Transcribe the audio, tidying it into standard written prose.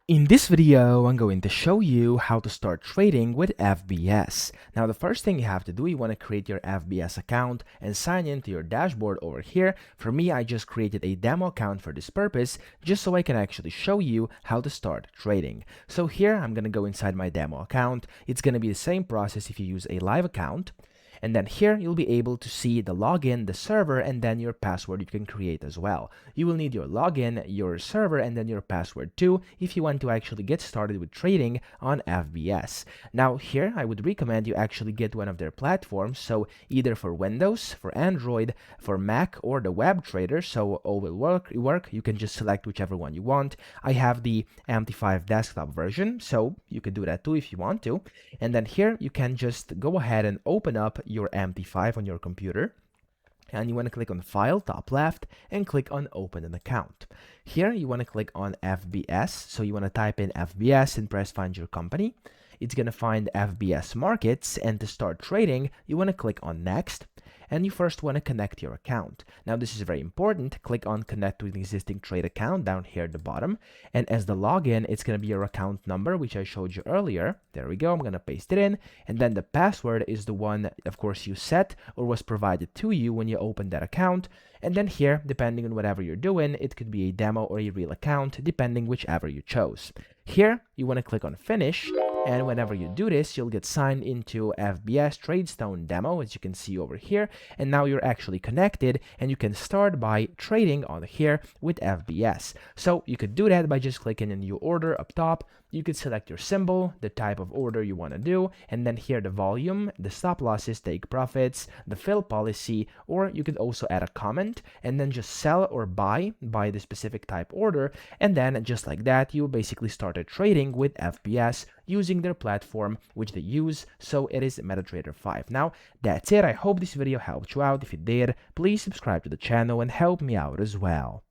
In this video, I'm going to show you how to start trading with FBS. Now, the first thing you have to do, you want to create your FBS account and sign into your dashboard over here. For me, I just created a demo account for this purpose, just so I can actually show you how to start trading. So here, I'm going to go inside my demo account. It's going to be the same process if you use a live account. And then here you'll be able to see the login, the server, and then your password you can create as well. You will need your login, your server, and then your password too if you want to actually get started with trading on FBS. Now here I would recommend you actually get one of their platforms, so either for Windows, for Android, for Mac, or the web trader, so all will work. You can just select whichever one you want. I have the MT5 desktop version, so you could do that too if you want to. And then here you can just go ahead and open up your MT5 on your computer, and you want to click on File, top left, and click on Open an Account. Here you want to click on FBS, so you want to type in FBS and press Find Your Company. It's going to find FBS Markets, and to start trading, you want to click on Next, and you first want to connect your account. Now this is very important. Click on Connect to an existing trade account down here at the bottom, and as the login, it's going to be your account number, which I showed you earlier. There we go. I'm going to paste it in, and then the password is the one, of course, you set or was provided to you when you opened that account. And then here, depending on whatever you're doing, it could be a demo or a real account, depending whichever you chose. Here, you want to click on Finish, and whenever you do this, you'll get signed into FBS TradeStone demo, as you can see over here, and now you're actually connected, and you can start by trading on here with FBS. So you could do that by just clicking a new order up top. You could select your symbol, the type of order you want to do, and then here the volume, the stop losses, take profits, the fill policy, or you could also add a comment and then just sell or buy the specific type order, and then just like that, you basically started trading with FBS using their platform which they use, so it is MetaTrader 5. Now, that's it. I hope this video helped you out. If it did, please subscribe to the channel and help me out as well.